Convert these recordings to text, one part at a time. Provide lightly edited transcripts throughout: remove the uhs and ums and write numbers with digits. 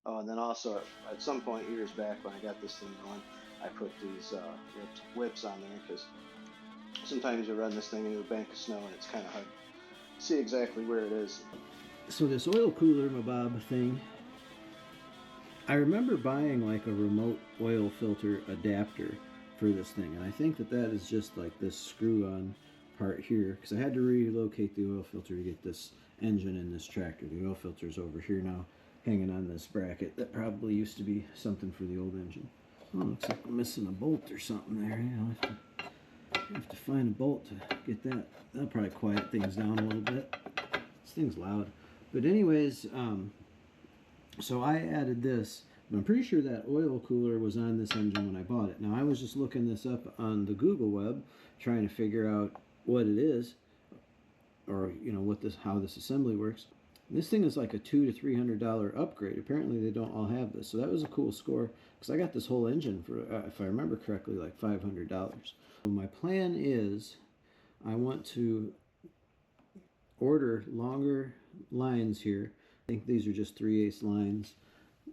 Oh, and then also at some point years back when I got this thing going, I put these whips on there because sometimes you run this thing into a bank of snow and it's kind of hard to see exactly where it is. So this oil cooler mabob thing, I remember buying like a remote oil filter adapter for this thing, and I think that that is just like this screw-on part here because I had to relocate the oil filter to get this engine in this tractor. The oil filter is over here now, hanging on this bracket that probably used to be something for the old engine. Oh, looks like I'm missing a bolt or something there. I have to find a bolt to get that. That'll probably quiet things down a little bit. This thing's loud. But anyways, so I added this, but I'm pretty sure that oil cooler was on this engine when I bought it. Now I was just looking this up on the Google web, trying to figure out what it is, or you know what this, how this assembly works. This thing is like a $200 to $300 upgrade. Apparently they don't all have this, so that was a cool score because I got this whole engine for, if I remember correctly, like $500. So my plan is, I want to order longer lines here. I think these are just 3/8 lines.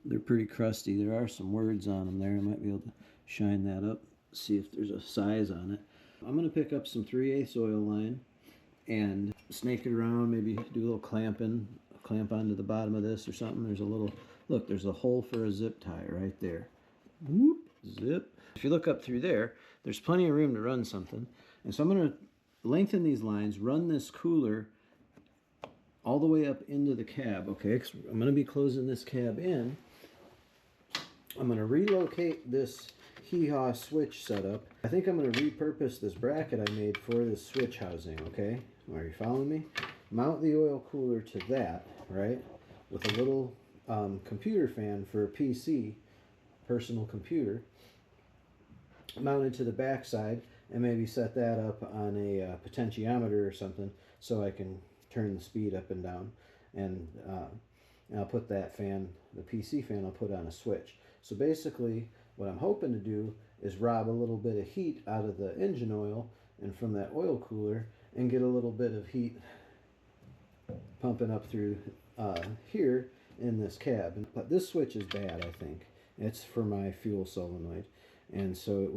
They're pretty crusty. There are some words on them there. I might be able to shine that up, see if there's a size on it. I'm going to pick up some 3/8 oil line and snake it around, maybe do a little clamping, clamp onto the bottom of this or something. There's a little, look, there's a hole for a zip tie right there. Whoop, zip. If you look up through there, there's plenty of room to run something. And so I'm going to lengthen these lines, run this cooler all the way up into the cab, okay? 'Cause I'm going to be closing this cab in. I'm going to relocate this hee-haw switch setup. I think I'm going to repurpose this bracket I made for this switch housing, okay? Are you following me? Mount the oil cooler to that, right? With a little computer fan for a PC, personal computer, mounted to the back side, and maybe set that up on a potentiometer or something so I can turn the speed up and down, and I'll put that fan, the PC fan, I'll put on a switch. So basically what I'm hoping to do is rob a little bit of heat out of the engine oil and from that oil cooler and get a little bit of heat pumping up through here in this cab. But this switch is bad, I think. It's for my fuel solenoid. And so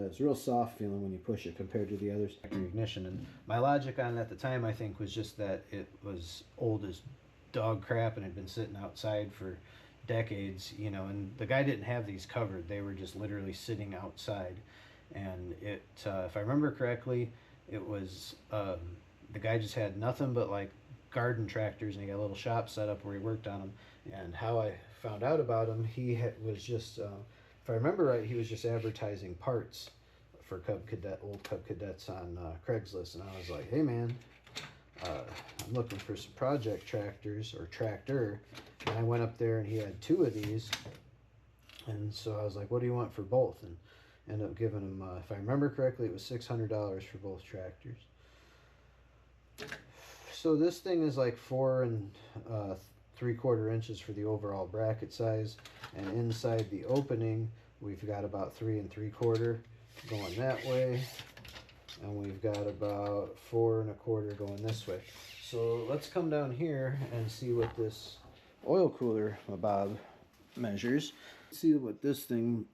it's real soft feeling when you push it compared to the others. Ignition. And my logic on it at the time, I think, was just that it was old as dog crap and had been sitting outside for decades, you know, and the guy didn't have these covered. They were just literally sitting outside. And it, if I remember correctly, it was, the guy just had nothing but like garden tractors, and he got a little shop set up where he worked on them. And how I found out about him, was just, if I remember right, he was just advertising parts for Cub Cadet, old Cub Cadets on Craigslist. And I was like, hey man, I'm looking for some project tractors, or tractor. And I went up there and he had 2 of these. And so I was like, what do you want for both? And ended up giving him, if I remember correctly, it was $600 for both tractors. So this thing is like 4 3/4 inches for the overall bracket size, and inside the opening we've got about 3 3/4 going that way, and we've got about 4 1/4 going this way. So let's come down here and see what this oil cooler mabob measures. See what this thing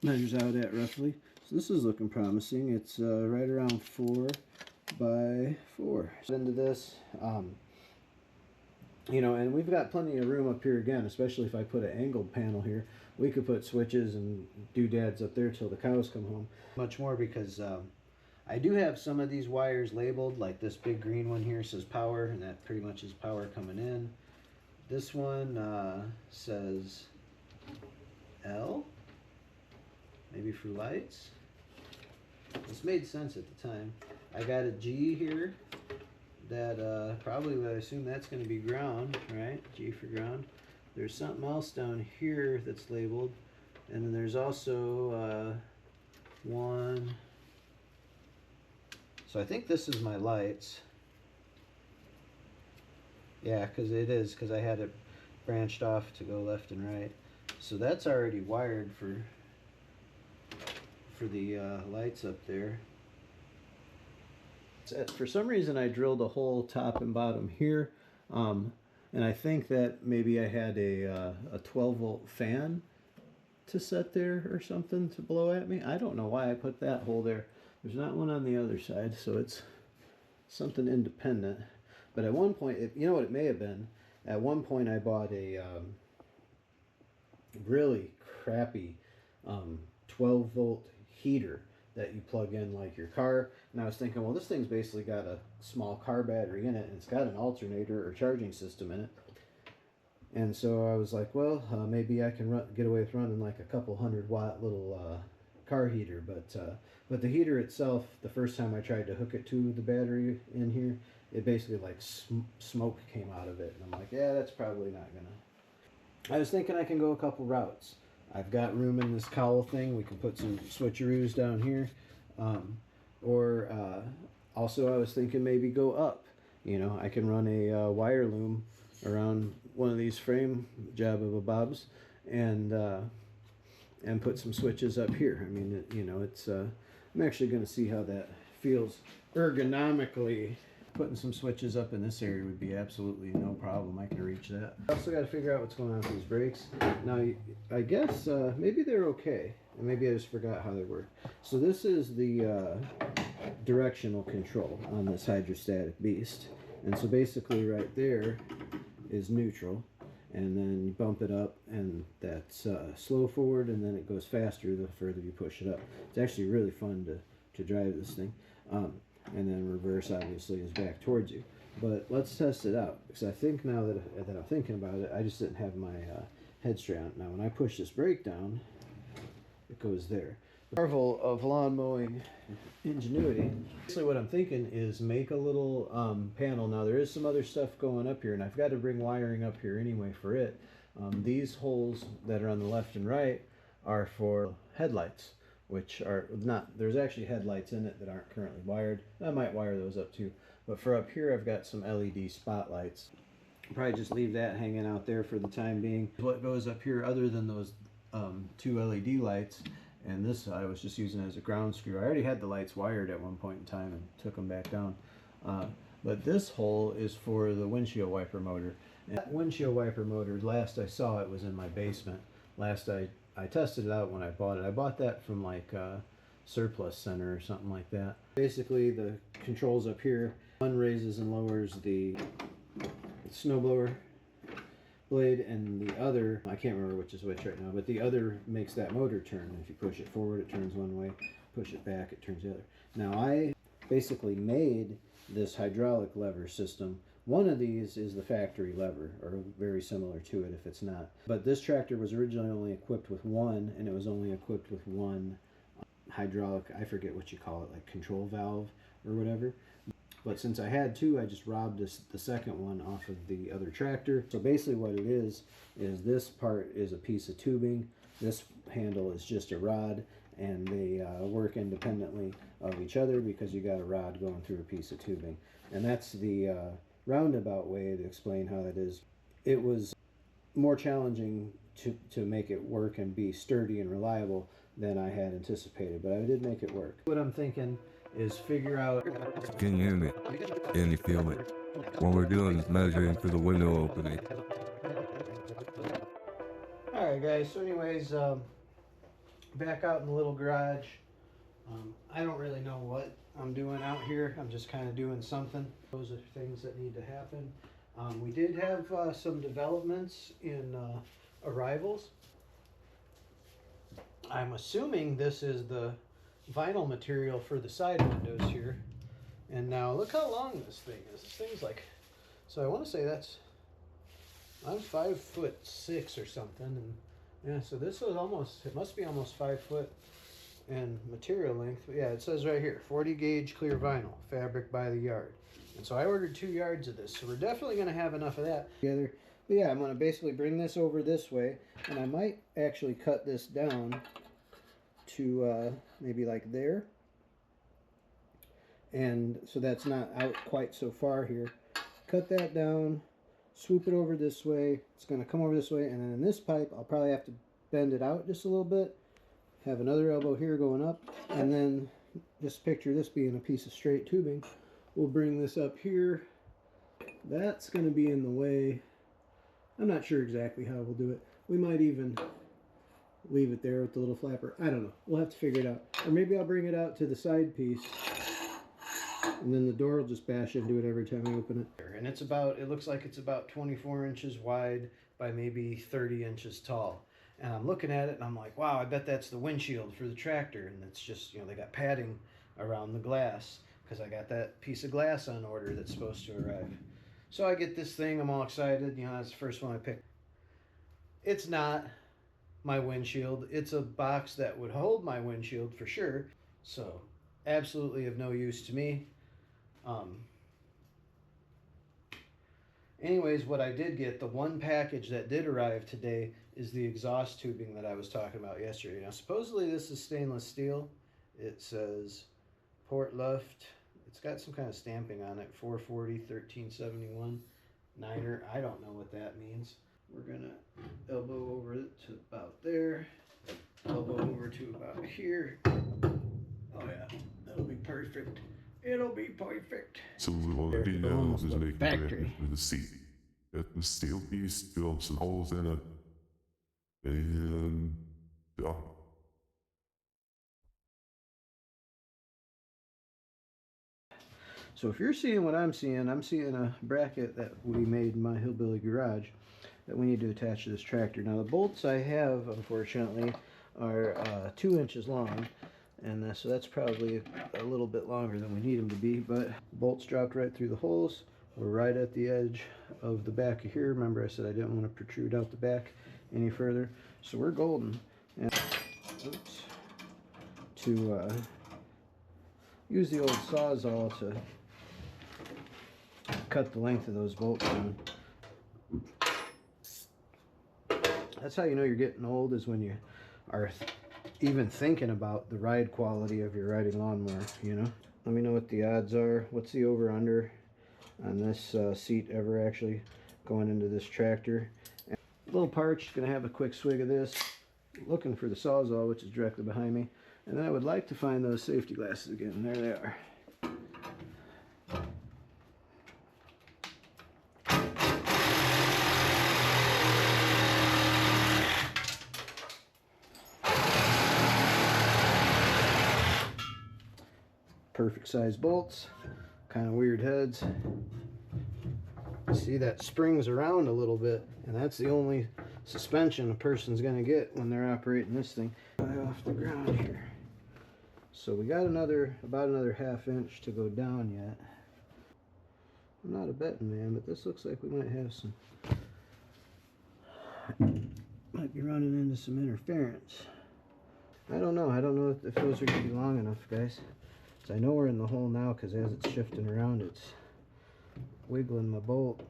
measures out at roughly. So this is looking promising. It's right around 4 by 4. Into this, you know, and we've got plenty of room up here again, especially if I put an angled panel here. We could put switches and doodads up there till the cows come home. Much more because I do have some of these wires labeled, like this big green one here says power, and that pretty much is power coming in. This one says L, maybe for lights. This made sense at the time. I got a G here that probably, I assume that's going to be ground, right? G for ground. There's something else down here that's labeled, and then there's also one. So I think this is my lights. Yeah, because I had it branched off to go left and right. So that's already wired for the lights up there. For some reason I drilled a hole top and bottom here. And I think that maybe I had a 12-volt fan to set there or something to blow at me. I don't know why I put that hole there. There's not one on the other side, so it's something independent. But at one point, you know what it may have been? At one point I bought a really crappy 12-volt heater that you plug in like your car. And I was thinking, well, this thing's basically got a small car battery in it, and it's got an alternator or charging system in it. And so I was like, well, maybe I can get away with running like a couple 100-watt little car heater. But the heater itself, the first time I tried to hook it to the battery in here, it basically like smoke came out of it. And I'm like, yeah, that's probably not gonna. I was thinking I can go a couple routes. I've got room in this cowl thing. We can put some switcheroos down here. Or also I was thinking maybe go up. You know, I can run a wire loom around one of these frame jabba-bobs and put some switches up here. I mean, you know, it's I'm actually going to see how that feels ergonomically. Putting some switches up in this area would be absolutely no problem. I can reach that. I also got to figure out what's going on with these brakes. Now, I guess maybe they're okay, and maybe I just forgot how they work. So this is the directional control on this hydrostatic beast. And so basically right there is neutral, and then you bump it up, and that's slow forward, and then it goes faster the further you push it up. It's actually really fun to drive this thing. And then reverse obviously is back towards you. But let's test it out, because I think now that I'm thinking about it, I just didn't have my head straight on. Now when I push this brake down, it goes there. The marvel of lawn mowing ingenuity. Basically what I'm thinking is make a little panel. Now there is some other stuff going up here, and I've got to bring wiring up here anyway for it. These holes that are on the left and right are for headlights, which are not, there's actually headlights in it that aren't currently wired. I might wire those up too. But for up here, I've got some LED spotlights. Probably just leave that hanging out there for the time being. What goes up here other than those two LED lights, and this I was just using as a ground screw. I already had the lights wired at one point in time and took them back down. But this hole is for the windshield wiper motor. And that windshield wiper motor, last I saw it was in my basement. Last I tested it out when I bought it. I bought that from like Surplus Center or something like that. Basically the controls up here, one raises and lowers the snowblower blade, and the other, I can't remember which is which right now, but the other makes that motor turn. If you push it forward, it turns one way. Push it back, it turns the other. Now I basically made this hydraulic lever system. One of these is the factory lever, or very similar to it if it's not. But this tractor was originally only equipped with one, and it was only equipped with one hydraulic, I forget what you call it, like control valve or whatever. But since I had two, I just robbed the second one off of the other tractor. So basically what it is this part is a piece of tubing, this handle is just a rod, and they work independently of each other because you got a rod going through a piece of tubing. And that's the roundabout way to explain how that is. It was more challenging to make it work and be sturdy and reliable than I had anticipated, but I did make it work. What I'm thinking is figure out... Can you hear me? Can you feel me? What we're doing is measuring for the window opening. Alright guys, so anyways, back out in the little garage. I don't really know what I'm doing out here. I'm just kind of doing something. Those are things that need to happen. We did have some developments in arrivals. I'm assuming this is the vinyl material for the side windows here. And now look how long this thing is. This thing's like, so I want to say I'm 5'6" or something, and yeah, so this was almost, it must be almost 5 foot in material length. But yeah, it says right here, 40 gauge clear vinyl, fabric by the yard. And so I ordered 2 yards of this, so we're definitely going to have enough of that together. But yeah, I'm going to basically bring this over this way, and I might actually cut this down to maybe like there, and so that's not out quite so far here. Cut that down, swoop it over this way. It's going to come over this way, and then in this pipe I'll probably have to bend it out just a little bit, have another elbow here going up, and then just picture this being a piece of straight tubing. We'll bring this up here. That's going to be in the way I'm not sure exactly how we'll do it. We might even leave it there with the little flapper. I don't know. We'll have to figure it out. Or maybe I'll bring it out to the side piece, and then the door will just bash into it every time I open it. And it's about, it looks like it's about 24 inches wide by maybe 30 inches tall. And I'm looking at it and I'm like, wow, I bet that's the windshield for the tractor. And it's just, you know, they got padding around the glass because I got that piece of glass on order that's supposed to arrive. So I get this thing, I'm all excited, you know, that's the first one I picked. It's not my windshield. It's a box that would hold my windshield for sure. So absolutely of no use to me. Anyways, what I did get, the one package that did arrive today is the exhaust tubing that I was talking about yesterday. Now supposedly this is stainless steel. It says Port Luft. It's got some kind of stamping on it, 440, 1371, Niner. I don't know what that means. We're gonna elbow over it to about there, elbow over to about here. Oh yeah, that'll be perfect. It'll be perfect. So what he does is make it with the seat. Got the steel piece, drill some holes in it, and yeah. So if you're seeing what I'm seeing a bracket that we made in my hillbilly garage that we need to attach to this tractor. Now the bolts I have, unfortunately, are 2 inches long, and so that's probably a little bit longer than we need them to be, but bolts dropped right through the holes. We're right at the edge of the back of here. Remember I said I didn't want to protrude out the back any further, so we're golden. And oops, to use the old Sawzall to cut the length of those bolts down. That's how you know you're getting old, is when you are even thinking about the ride quality of your riding lawnmower, you know? Let me know what the odds are. What's the over-under on this seat ever actually going into this tractor? And little Parch gonna have a quick swig of this, looking for the Sawzall, which is directly behind me. And then I would like to find those safety glasses again. There they are. Perfect size bolts, kind of weird heads. See, that springs around a little bit, and that's the only suspension a person's going to get when they're operating this thing. Off the ground here. So we got about another ½ inch to go down yet. I'm not a betting man, but this looks like we might have some, might be running into some interference. I don't know if those are going to be long enough, guys. So I know we're in the hole now because as it's shifting around, it's wiggling my bolt.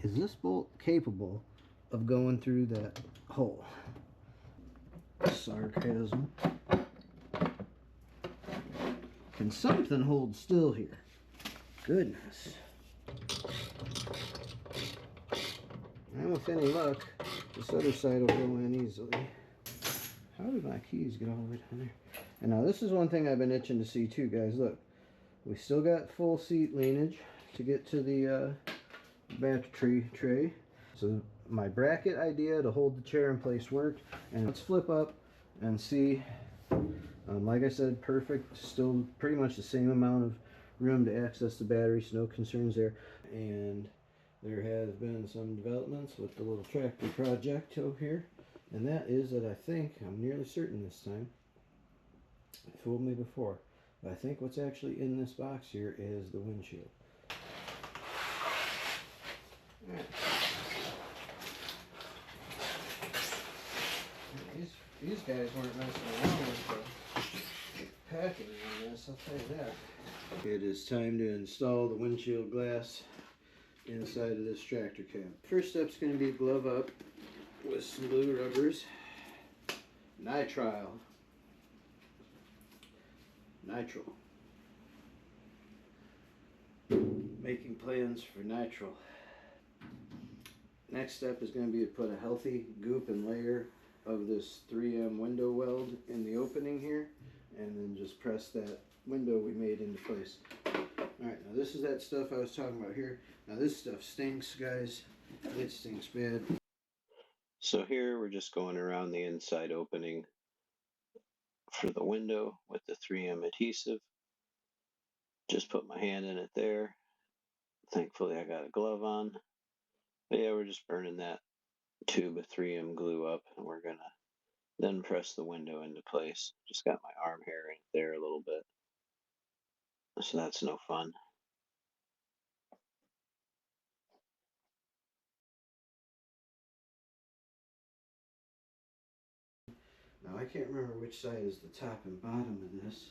Is this bolt capable of going through that hole? Sarcasm. Can something hold still here? Goodness. And with any luck, this other side will go in easily. How did my keys get all the way down there? And now this is one thing I've been itching to see too, guys. Look, we still got full seat leanage to get to the battery tray. So my bracket idea to hold the chair in place worked. And let's flip up and see. Like I said, perfect. Still pretty much the same amount of room to access the battery, so no concerns there. And there has been some developments with the little tractor project over here. And that is that I think, I'm nearly certain this time, it fooled me before, but I think what's actually in this box here is the windshield. Alright. These guys weren't messing around with the packing on this, I'll tell you that. It is time to install the windshield glass inside of this tractor cab. First step's going to be glove up with some blue rubbers, nitrile, nitrile, making plans for nitrile. Next step is going to be to put a healthy goop and layer of this 3M window weld in the opening here, and then just press that window we made into place. Alright, now this is that stuff I was talking about here. Now this stuff stinks, guys. It stinks bad. So here we're just going around the inside opening for the window with the 3M adhesive. Just put my hand in it there. Thankfully I got a glove on. But yeah, we're just burning that tube of 3M glue up, and we're gonna then press the window into place. Just got my arm hair in there a little bit, so that's no fun. Now I can't remember which side is the top and bottom of this.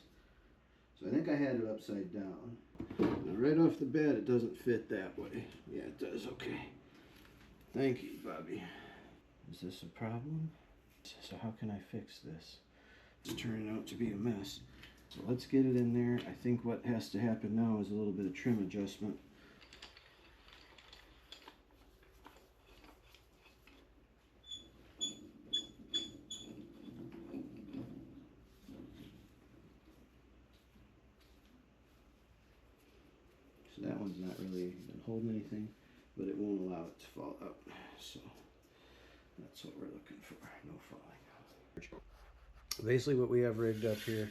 So I think I had it upside down. Now right off the bat it doesn't fit that way. Yeah, it does. Okay. Thank you, Bobby. Is this a problem? So how can I fix this? It's turning out to be a mess. So let's get it in there. I think what has to happen now is a little bit of trim adjustment. So that one's not really been holding anything, but it won't allow it to fall out. So that's what we're looking for, no falling. Basically what we have rigged up here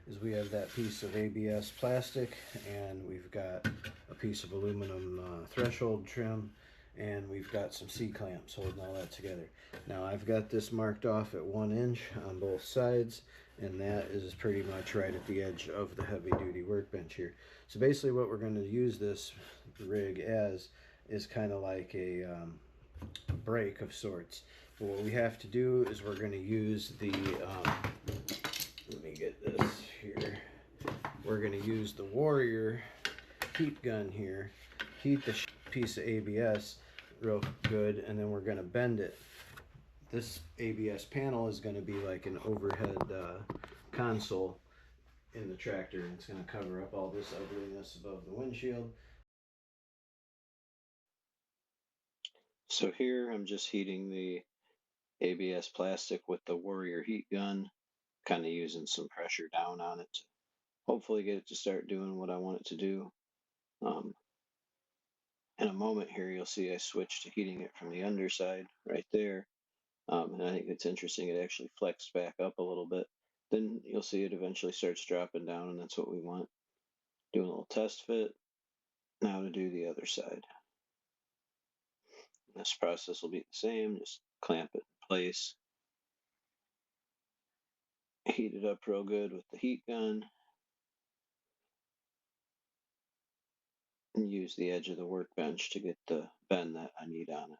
is we have that piece of ABS plastic, and we've got a piece of aluminum threshold trim, and we've got some C-clamps holding all that together. Now I've got this marked off at 1 inch on both sides, and that is pretty much right at the edge of the heavy duty workbench here. So basically what we're going to use this rig as is kind of like a brake of sorts. But what we have to do is we're going to use the, let me get this here. We're going to use the Warrior heat gun here, heat the piece of ABS real good, and then we're going to bend it. This ABS panel is going to be like an overhead console in the tractor, and it's going to cover up all this ugliness above the windshield. So here I'm just heating the ABS plastic with the Warrior heat gun, kind of using some pressure down on it to hopefully get it to start doing what I want it to do. In a moment here you'll see I switch to heating it from the underside right there. And I think it's interesting, it actually flexed back up a little bit. Then you'll see it eventually starts dropping down, and that's what we want. Doing a little test fit. Now to do the other side. This process will be the same, just clamp it in place. Heat it up real good with the heat gun. And use the edge of the workbench to get the bend that I need on it.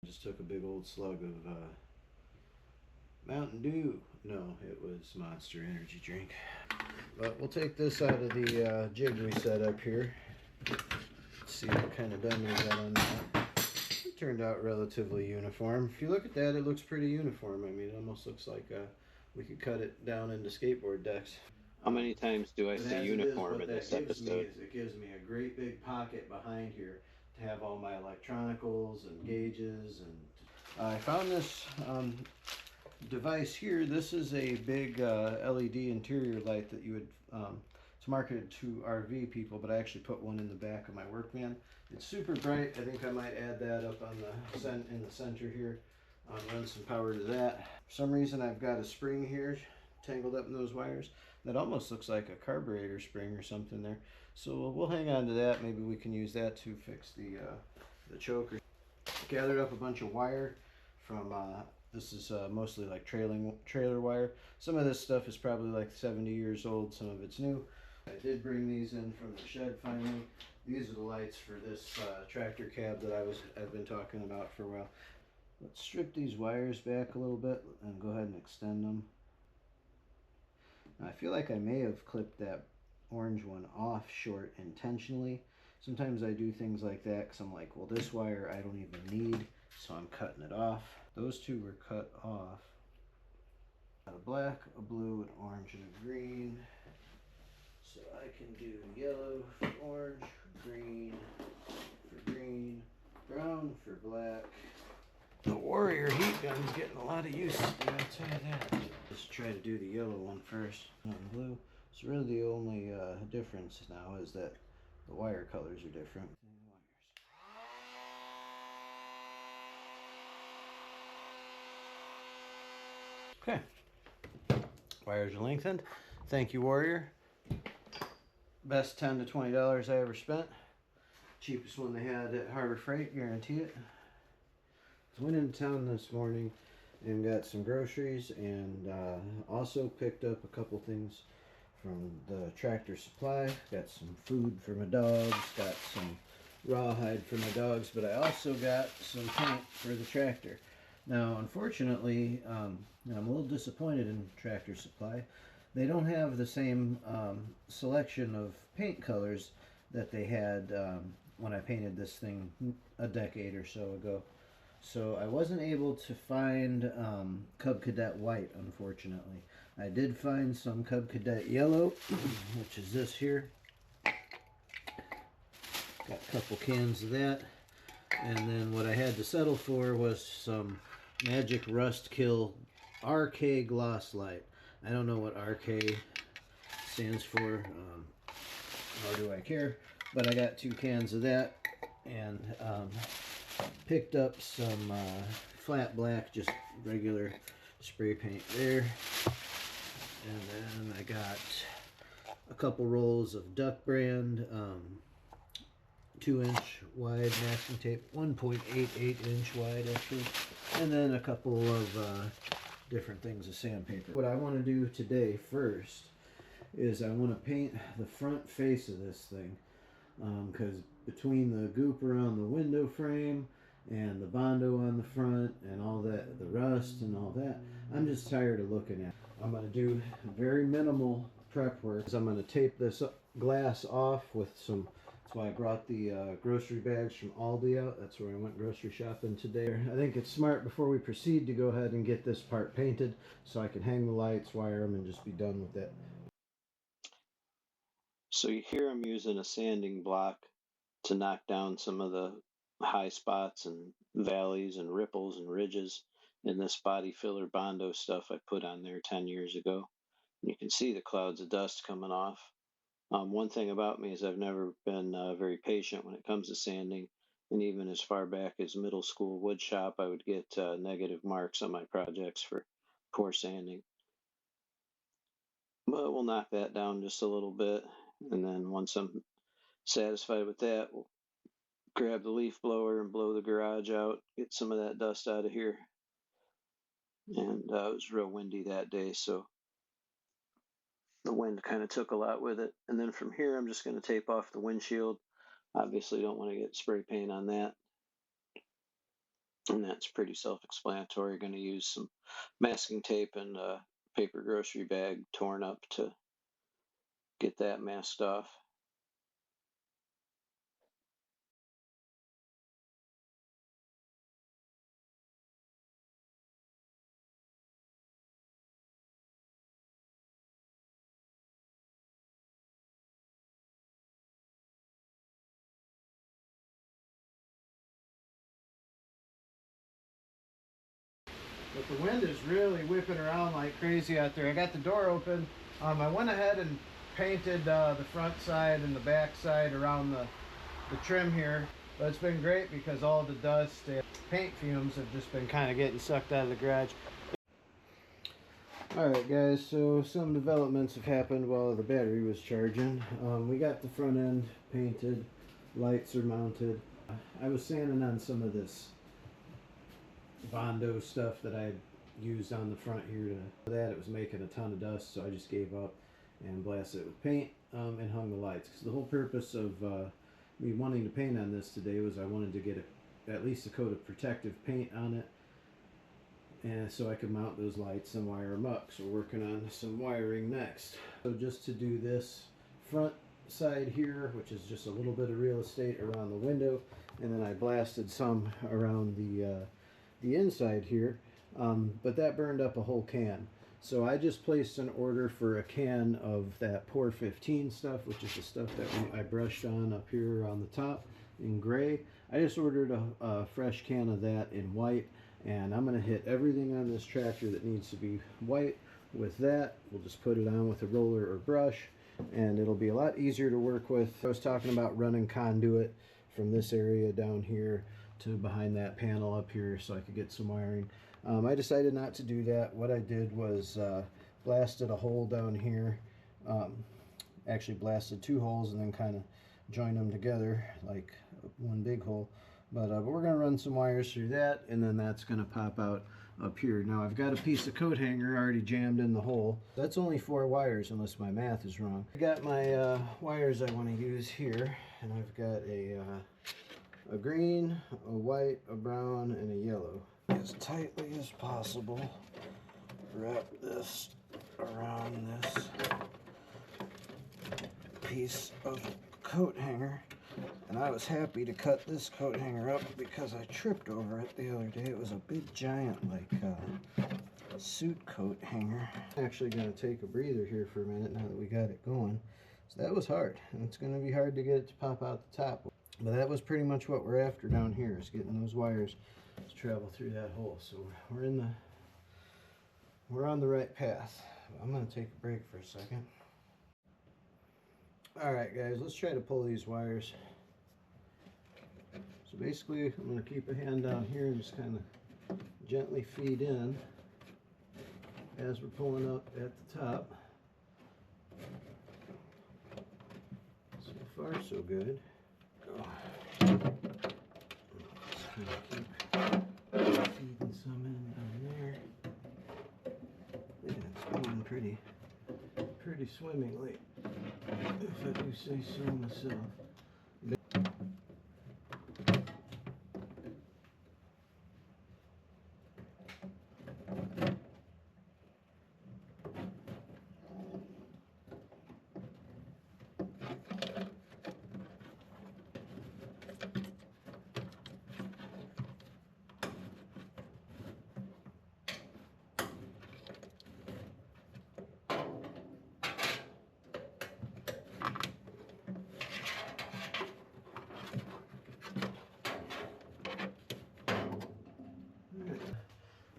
Just took a big old slug of Mountain Dew. No, it was Monster Energy drink. But we'll take this out of the jig we set up here. Let's see what kind of bend we got on that. It turned out relatively uniform. If you look at that, it looks pretty uniform. I mean, it almost looks like we could cut it down into skateboard decks. How many times do I say uniform in this episode? It gives me a great big pocket behind here to have all my electronicals and gauges. And I found this device here. This is a big LED interior light that you would, it's marketed to RV people, but I actually put one in the back of my workvan. It's super bright. I think I might add that up on in the center here. Run some power to that. For some reason I've got a spring here tangled up in those wires that almost looks like a carburetor spring or something there. So we'll hang on to that. Maybe we can use that to fix the choker. Gathered up a bunch of wire from this is mostly like trailer wire. Some of this stuff is probably like 70 years old, some of it's new. I did bring these in from the shed finally. These are the lights for this tractor cab that I've been talking about for a while. Let's strip these wires back a little bit and go ahead and extend them. Now, I feel like I may have clipped that orange one off short intentionally. Sometimes I do things like that because I'm like, well, this wire I don't even need, so I'm cutting it off. Those two were cut off. Got a black, a blue, an orange, and a green. So I can do yellow for orange, green for green, brown for black, The Warrior heat gun's getting a lot of use, I'll tell you that. Let's try to do the yellow one first, not blue. So really the only difference now is that the wire colors are different. Okay, wires are lengthened. Thank you, Warrior. Best $10 to $20 I ever spent. Cheapest one they had at Harbor Freight, guarantee it. So went into town this morning and got some groceries, and also picked up a couple things from the Tractor Supply. Got some food for my dogs, got some rawhide for my dogs, but I also got some paint for the tractor. Now, unfortunately, I'm a little disappointed in Tractor Supply. They don't have the same selection of paint colors that they had when I painted this thing a decade or so ago. So I wasn't able to find Cub Cadet white, unfortunately. I did find some Cub Cadet yellow, which is this here. Got a couple cans of that. And then what I had to settle for was some Magic Rust Kill RK Gloss Light. I don't know what RK stands for, nor do I care, but I got 2 cans of that, and picked up some flat black, just regular spray paint there. And then I got a couple rolls of Duck Brand 2-inch wide masking tape, 1.88-inch wide actually, and then a couple of different things of sandpaper. What I want to do today first is I want to paint the front face of this thing, because between the goop around the window frame and the Bondo on the front and all that, the rust and all that, I'm just tired of looking at it. I'm going to do very minimal prep work. I'm going to tape this glass off with some, that's why I brought the grocery bags from Aldi out. That's where I went grocery shopping today. I think it's smart before we proceed to go ahead and get this part painted so I can hang the lights, wire them, and just be done with it. So here I'm using a sanding block to knock down some of the high spots and valleys and ripples and ridges in this body filler Bondo stuff I put on there 10 years ago. And you can see the clouds of dust coming off. One thing about me is I've never been very patient when it comes to sanding, and even as far back as middle school wood shop, I would get negative marks on my projects for poor sanding. But we'll knock that down just a little bit, and then once I'm satisfied with that, we'll grab the leaf blower and blow the garage out, get some of that dust out of here. And it was real windy that day, so the wind kind of took a lot with it. And then from here, I'm just going to tape off the windshield. Obviously, don't want to get spray paint on that. And that's pretty self-explanatory. Going to use some masking tape and a paper grocery bag torn up to get that masked off. But the wind is really whipping around like crazy out there. I got the door open. I went ahead and painted the front side and the back side around the trim here. But it's been great because all the dust and paint fumes have just been kind of getting sucked out of the garage. Alright guys, so some developments have happened while the battery was charging. We got the front end painted, lights are mounted. I was sanding on some of this Bondo stuff that I had used on the front here. It was making a ton of dust, so I just gave up and blasted it with paint and hung the lights. Because the whole purpose of me wanting to paint on this today was I wanted to get at least a coat of protective paint on it, and so I could mount those lights and wire them up. So we're working on some wiring next. So just to do this front side here, which is just a little bit of real estate around the window, and then I blasted some around the inside here, but that burned up a whole can. So I just placed an order for a can of that Pour 15 stuff, which is the stuff that I brushed on up here on the top in gray. I just ordered a fresh can of that in white, And I'm going to hit everything on this tractor that needs to be white with that. We'll just put it on with a roller or brush, and it'll be a lot easier to work with. I was talking about running conduit from this area down here to behind that panel up here so I could get some wiring. I decided not to do that. What I did was blasted a hole down here, actually blasted 2 holes and then kind of joined them together like one big hole. But we're going to run some wires through that, and then that's going to pop out up here. Now I've got a piece of coat hanger already jammed in the hole. That's only 4 wires unless my math is wrong. I got my wires I want to use here, and I've got a green, a white, a brown, and a yellow. As tightly as possible, wrap this around this piece of coat hanger. And I was happy to cut this coat hanger up because I tripped over it the other day. It was a big giant suit coat hanger. I'm actually going to take a breather here for a minute now that we got it going. So that was hard, and it's going to be hard to get it to pop out the top. But that was pretty much what we're after down here, is getting those wires to travel through that hole. So we're on the right path. I'm going to take a break for a second. Alright guys, let's try to pull these wires. So basically I'm going to keep a hand down here and just kind of gently feed in as we're pulling up at the top. So far so good. Just kind of keep feeding some in down there. Yeah, it's going pretty swimmingly, if I do say so myself.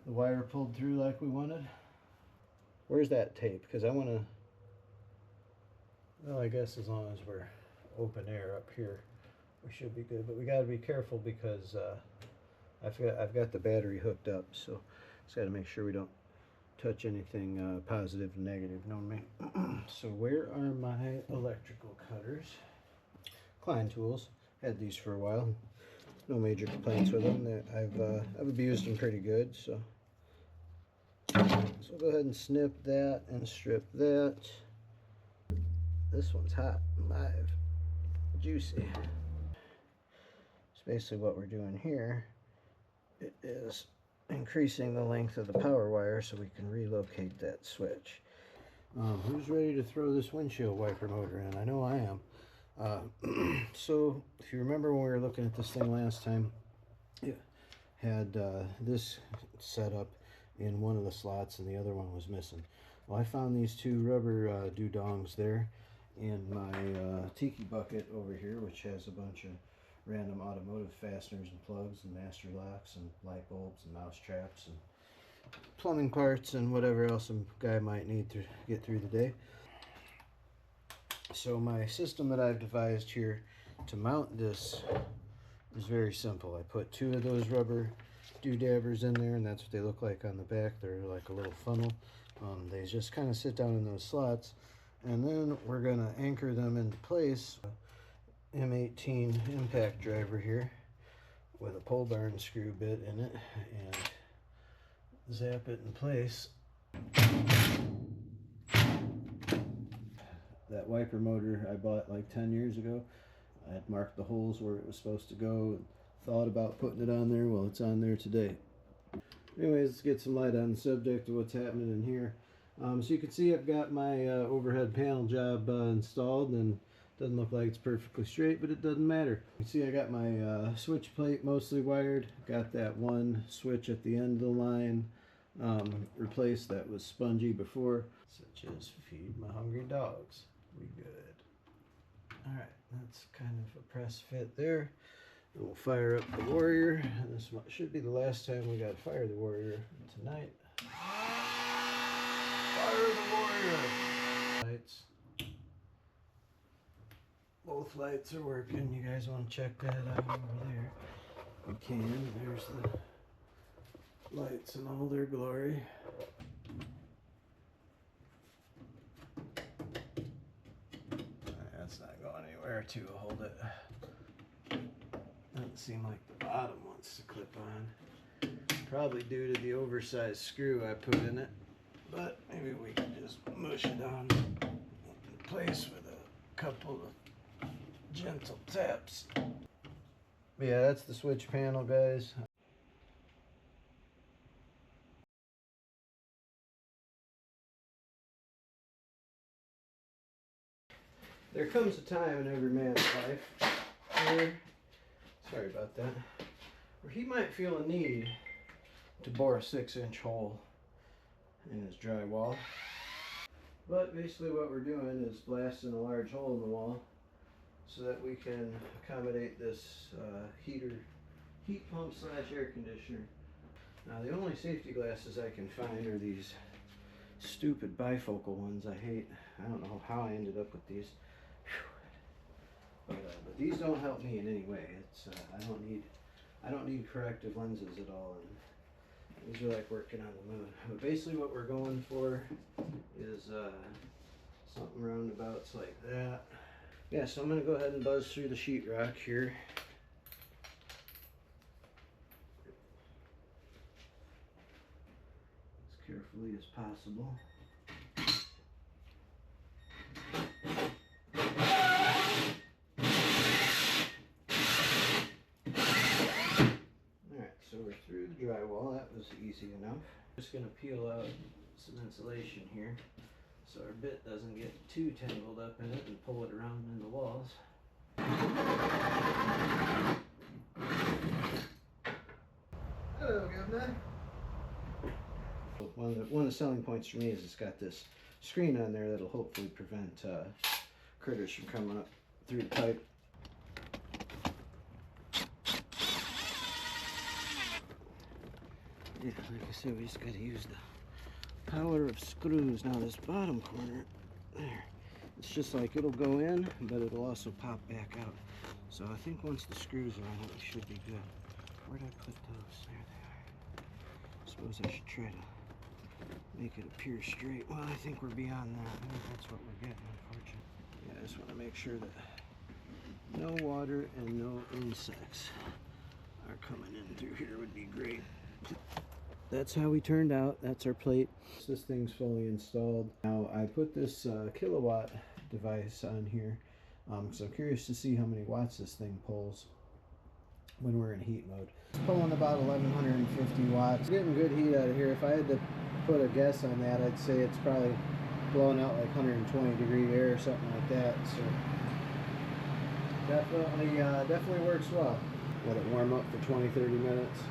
The wire pulled through like we wanted. Where's that tape? Because I want to, well, I guess as long as we're open air up here, we should be good. But we got to be careful because I've got the battery hooked up, so just got to make sure we don't touch anything positive and negative. You know what I mean? So where are my electrical cutters? Klein tools. Had these for a while. No major complaints with them. I've abused them pretty good. So go ahead and snip that and strip that. This one's hot, live, juicy. So basically what we're doing here, it is increasing the length of the power wire so we can relocate that switch. Who's ready to throw this windshield wiper motor in? I know I am. So if you remember when we were looking at this thing last time, it had this set up in one of the slots and the other one was missing. Well, I found these 2 rubber doo-dongs there in my tiki bucket over here, which has a bunch of random automotive fasteners and plugs and master locks and light bulbs and mouse traps and plumbing parts and whatever else some guy might need to get through the day. So my system that I've devised here to mount this is very simple. I put 2 of those rubber doodabbers in there, and that's what they look like on the back. They're like a little funnel. They just kind of sit down in those slots, and then we're going to anchor them into place. M18 impact driver here with a pole barn screw bit in it, and zap it in place. That wiper motor I bought like 10 years ago. I had marked the holes where it was supposed to go and thought about putting it on there. Well, it's on there today. Anyways, let's get some light on the subject of what's happening in here. So you can see I've got my overhead panel job installed, and it doesn't look like it's perfectly straight, but it doesn't matter. You see I got my switch plate mostly wired. Got that one switch at the end of the line replaced that was spongy before, such as feed my hungry dogs. We good. Alright, that's kind of a press fit there. We'll fire up the Warrior. This should be the last time we got to fire the Warrior tonight. Fire the Warrior! Lights. Both lights are working. You guys want to check that out over there? You can. There's the lights in all their glory. That's not going anywhere to hold it. Doesn't seem like the bottom wants to clip on. Probably due to the oversized screw I put in it. But maybe we can just mush it on in place with a couple of gentle taps. Yeah, that's the switch panel, guys. There comes a time in every man's life where, sorry about that, where he might feel a need to bore a 6-inch hole in his drywall. But basically what we're doing is blasting a large hole in the wall so that we can accommodate this heat pump / air conditioner. Now the only safety glasses I can find are these stupid bifocal ones I hate. I don't know how I ended up with these. But these don't help me in any way. It's I don't need corrective lenses at all. And these are like working on the moon. But basically what we're going for is something roundabouts like that. Yeah, so I'm going to go ahead and buzz through the sheetrock here. As carefully as possible. Alright, so we're through the drywall. That was easy enough. Just going to peel out some insulation here so our bit doesn't get too tangled up in it and pull it around in the walls. Hello, Governor. One of the selling points for me is it's got this screen on there that'll hopefully prevent critters from coming up through the pipe. Yeah, like I said, we just got to use the power of screws. Now this bottom corner, there, it's just like it'll go in, but it'll also pop back out. So I think once the screws are on it, we should be good. Where did I put those? There they are. I suppose I should try to make it appear straight. Well, I think we're beyond that. I think that's what we're getting, unfortunately. Yeah, I just want to make sure that no water and no insects are coming in through here would be great. That's how we turned out. That's our plate. This thing's fully installed. Now I put this kilowatt device on here because I'm curious to see how many watts this thing pulls when we're in heat mode. It's pulling about 1150 watts. Getting good heat out of here. If I had to put a guess on that, I'd say it's probably blowing out like 120 degree air or something like that. So definitely works well. Let it warm up for 20-30 minutes.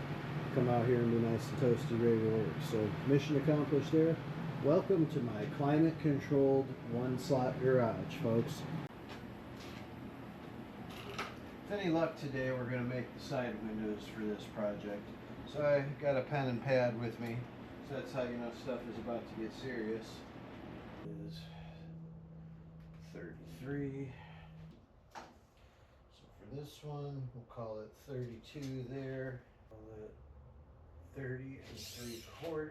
Come out here and be nice and toasty, ready to work. So mission accomplished there. Welcome to my climate controlled 1-slot garage, folks. With any luck today, we're going to make the side windows for this project. So I got a pen and pad with me. So that's how you know stuff is about to get serious. It is 33. So for this one, we'll call it 32 there. Call it 30 3/4.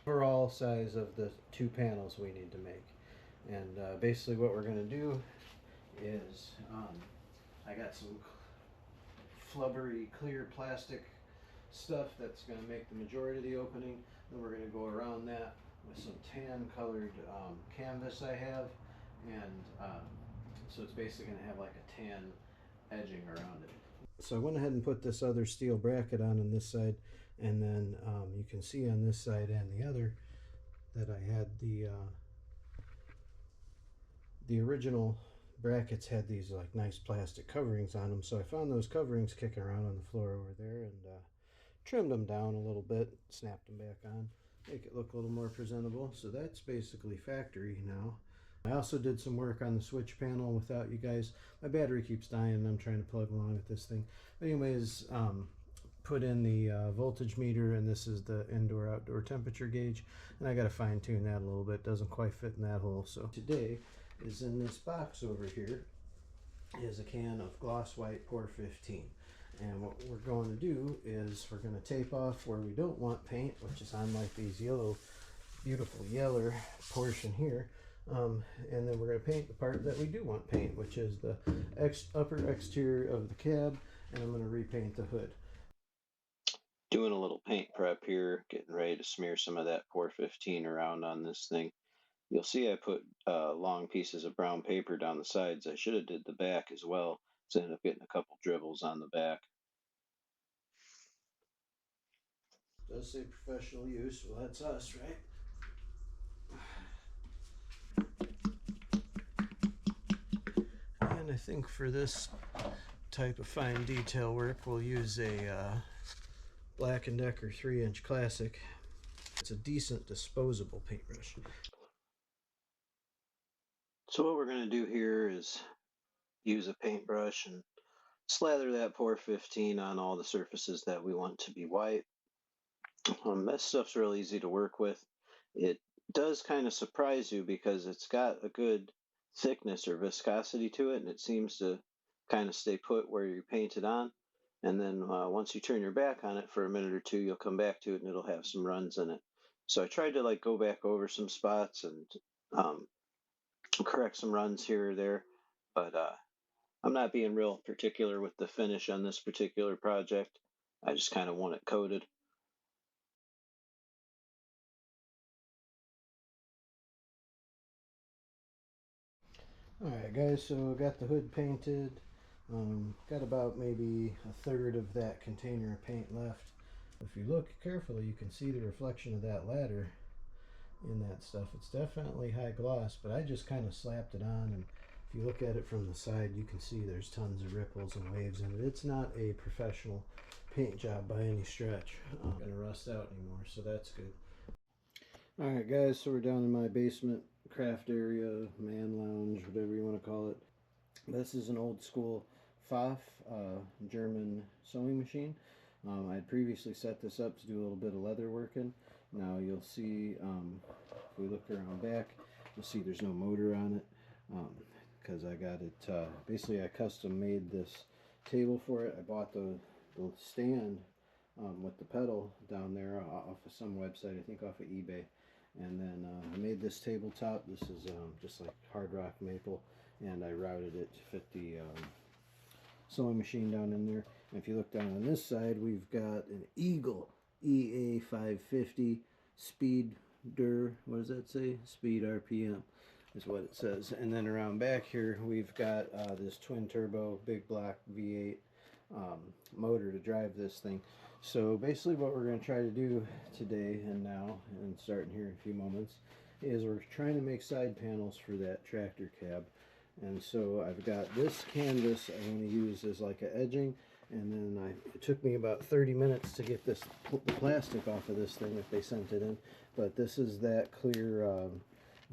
Overall size of the 2 panels we need to make. And basically what we're going to do is I got some flubbery clear plastic stuff that's going to make the majority of the opening. Then we're going to go around that with some tan colored canvas I have, and so it's basically going to have like a tan edging around it. So I went ahead and put this other steel bracket on this side, and then you can see on this side and the other that I had the original brackets had these like nice plastic coverings on them. So I found those coverings kicking around on the floor over there and trimmed them down a little bit, snapped them back on, make it look a little more presentable. So that's basically factory now. I also did some work on the switch panel without you guys. My battery keeps dying and I'm trying to plug along with this thing. But anyways, put in the voltage meter, and this is the indoor-outdoor temperature gauge. And I got to fine tune that a little bit. Doesn't quite fit in that hole. So today is in this box over here is a can of gloss white Pour 15. And what we're going to do is we're going to tape off where we don't want paint, which is on like these yellow, beautiful yellow portion here. And then we're going to paint the part that we do want paint, which is the upper exterior of the cab, and I'm going to repaint the hood. Doing a little paint prep here, getting ready to smear some of that Pour 15 around on this thing. You'll see I put long pieces of brown paper down the sides. I should have did the back as well, so I ended up getting a couple dribbles on the back. It does say professional use. Well, that's us, right? And I think for this type of fine detail work, we'll use a Black & Decker 3-inch Classic. It's a decent disposable paintbrush. So what we're going to do here is use a paintbrush and slather that Pour 15 on all the surfaces that we want to be white. This stuff's real easy to work with. It does kind of surprise you because it's got a good thickness or viscosity to it, and it seems to kind of stay put where you paint it on. And then once you turn your back on it for a minute or two, you'll come back to it and it'll have some runs in it. So I tried to like go back over some spots and correct some runs here or there, but I'm not being real particular with the finish on this particular project. I just kind of want it coated. Alright guys, so I got the hood painted. Got about maybe a third of that container of paint left. If you look carefully, you can see the reflection of that ladder in that stuff. It's definitely high gloss, but I just kind of slapped it on, and if you look at it from the side, you can see there's tons of ripples and waves in it. It's not a professional paint job by any stretch. Not gonna rust out anymore, so that's good. Alright guys, so we're down in my basement craft area, man lounge, whatever you want to call it. This is an old school Pfaff German sewing machine. I had previously set this up to do a little bit of leather work in. Now you'll see, if we look around back, you'll see there's no motor on it, because I got it, basically I custom made this table for it. I bought the stand with the pedal down there off of some website, I think off of eBay. And then I made this tabletop. This is just like hard rock maple, and I routed it to fit the sewing machine down in there. And if you look down on this side, we've got an Eagle EA 550 speed what does that say? Speed RPM is what it says. And then around back here, we've got this twin turbo big block V8 motor to drive this thing. So basically what we're going to try to do today and now, and starting here in a few moments, is we're trying to make side panels for that tractor cab. And so I've got this canvas I want to use as like an edging, and then it took me about 30 minutes to get the plastic off of this thing if they sent it in. But this is that clear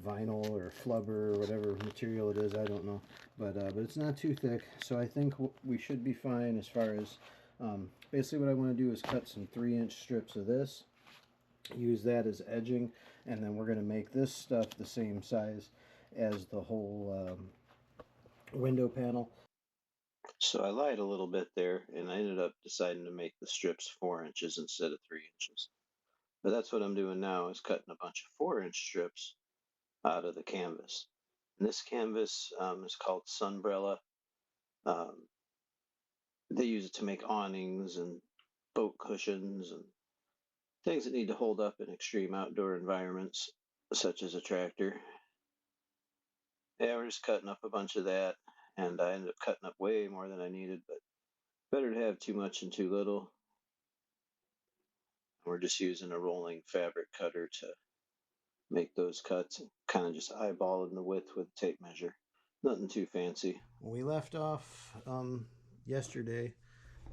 vinyl or flubber or whatever material it is, I don't know, but it's not too thick, so I think we should be fine as far as basically what I want to do is cut some 3-inch strips of this, use that as edging, and then we're going to make this stuff the same size as the whole window panel. So I lied a little bit there, and I ended up deciding to make the strips 4 inches instead of 3 inches. But that's what I'm doing now, is cutting a bunch of 4-inch strips out of the canvas. And this canvas is called Sunbrella. They use it to make awnings and boat cushions and things that need to hold up in extreme outdoor environments, such as a tractor. Yeah, we're just cutting up a bunch of that, and I ended up cutting up way more than I needed, but better to have too much than too little. We're just using a rolling fabric cutter to make those cuts, kind of just eyeballing the width with a tape measure. Nothing too fancy. When we left off yesterday,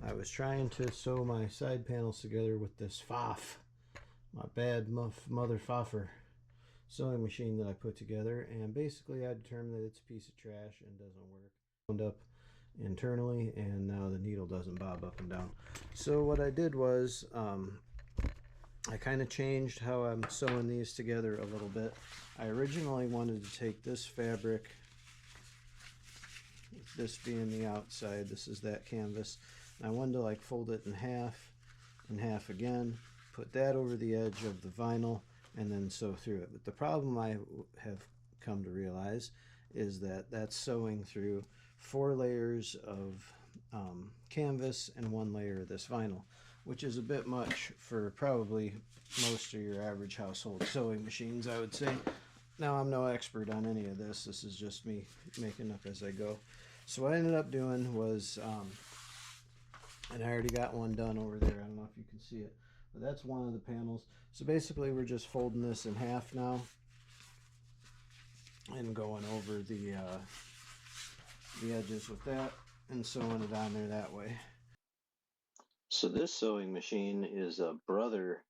I was trying to sew my side panels together with this Pfaff, my bad mother Pfaffer sewing machine that I put together, and basically I determined that it's a piece of trash and doesn't work. Wound up internally, and now the needle doesn't bob up and down. So what I did was I kind of changed how I'm sewing these together a little bit. I originally wanted to take this fabric, this being the outside, this is that canvas, and I wanted to like fold it in half and half again, put that over the edge of the vinyl, and then sew through it. But the problem I have come to realize is that that's sewing through 4 layers of canvas and 1 layer of this vinyl, which is a bit much for probably most of your average household sewing machines, I would say. Now, I'm no expert on any of this. This is just me making up as I go. So what I ended up doing was, and I already got one done over there. I don't know if you can see it, but that's one of the panels. So basically, we're just folding this in half now and going over the edges with that and sewing it on there that way. So this sewing machine is a Brother,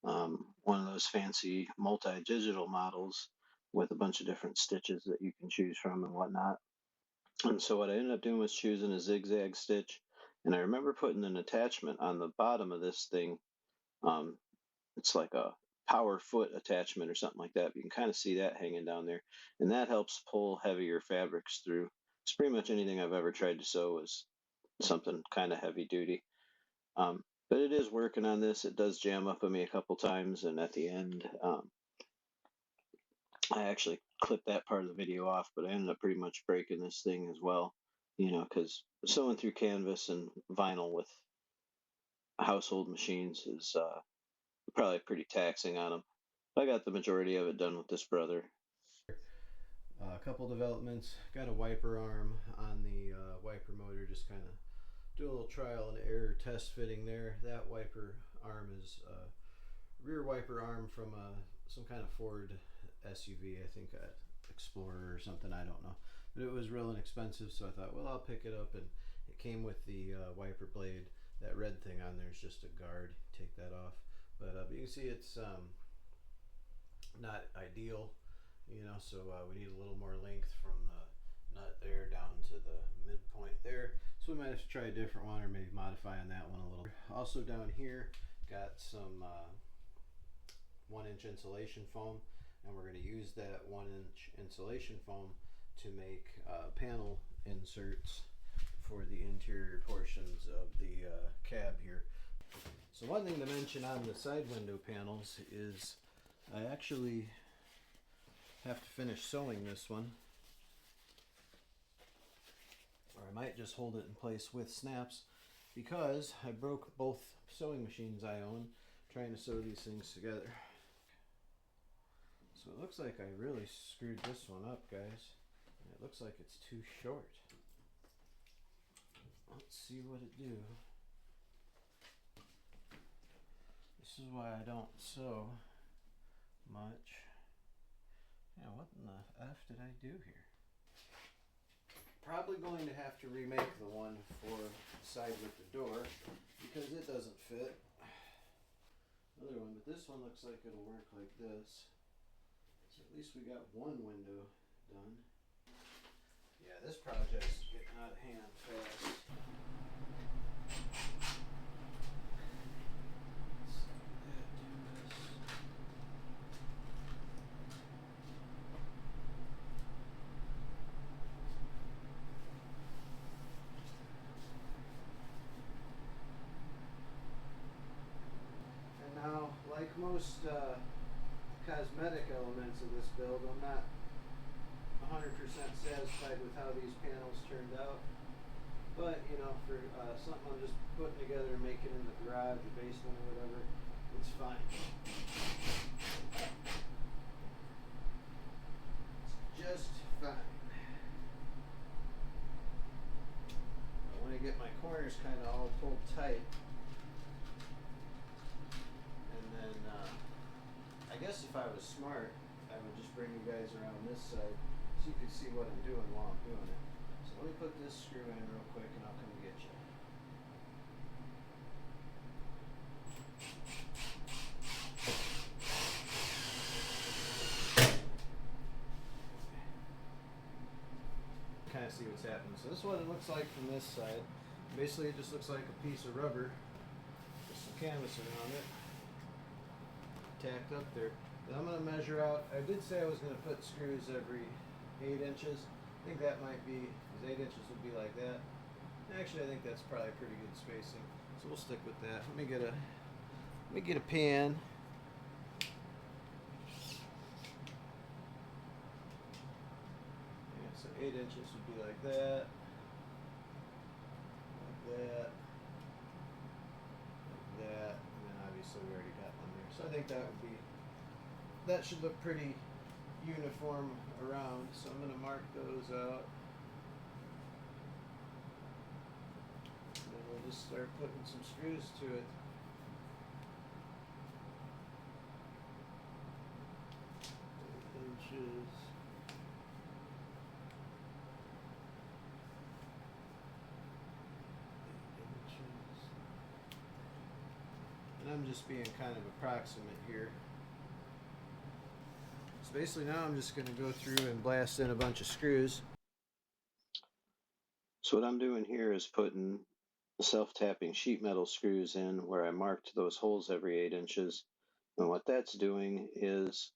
one of those fancy multi-digital models with a bunch of different stitches that you can choose from and whatnot. And so what I ended up doing was choosing a zigzag stitch, and I remember putting an attachment on the bottom of this thing. It's like a power foot attachment or something like that. But you can kind of see that hanging down there, and that helps pull heavier fabrics through. It's pretty much anything I've ever tried to sew is something kind of heavy duty. But it is working on this. It does jam up on me a couple times, and at the end, I actually clipped that part of the video off, but I ended up pretty much breaking this thing as well, because sewing through canvas and vinyl with household machines is probably pretty taxing on them. I got the majority of it done with this Brother. A couple developments. Got a wiper arm on the wiper motor, just kind of do a little trial and error test fitting there. That wiper arm is a rear wiper arm from some kind of Ford SUV, I think Explorer or something, I don't know. But it was real inexpensive, so I thought, well, I'll pick it up, and it came with the wiper blade. That red thing on there is just a guard. Take that off. But you can see it's not ideal, so we need a little more length from the nut there down to the midpoint there. So we might have to try a different one or maybe modify on that one a little. Also down here, got some 1-inch insulation foam, and we're going to use that 1-inch insulation foam to make panel inserts for the interior portions of the cab here. So one thing to mention on the side window panels is I actually have to finish sewing this one, or I might just hold it in place with snaps, because I broke both sewing machines I own trying to sew these things together. So it looks like I really screwed this one up, guys. And it looks like it's too short. Let's see what it do. This is why I don't sew much. Yeah, what in the F did I do here? Probably going to have to remake the one for the side with the door because it doesn't fit. Another one, but this one looks like it'll work like this. So at least we got one window done. Yeah, this project's getting out of hand fast. And now, like most cosmetic elements of this build, I'm not 100% satisfied with how these panels turned out. But, for something I'm just putting together and making in the garage or basement or whatever, it's fine. It's just fine. I want to get my corners kind of all pulled tight. And then, I guess if I was smart, I would just bring you guys around this side so you could see what I'm doing while I'm doing it. So let me put this screw in real quick and I'll come and get you. what's happening. So this is what it looks like from this side. Basically it just looks like a piece of rubber, just some canvas around it, tacked up there. And I'm going to measure out, I did say I was going to put screws every 8 inches. I think that might be, because 8 inches would be like that. Actually, I think that's probably pretty good spacing. So we'll stick with that. Let me get a pen. Yeah, so 8 inches would be like that. Like that. Like that. And then obviously we already got one there. So I think that should look pretty uniform around. So I'm going to mark those out. We'll just start putting some screws to it. 8 inches. 8 inches. And I'm just being kind of approximate here. So basically now I'm just going to go through and blast in a bunch of screws. So what I'm doing here is putting self-tapping sheet metal screws in where I marked those holes every 8 inches. And what that's doing is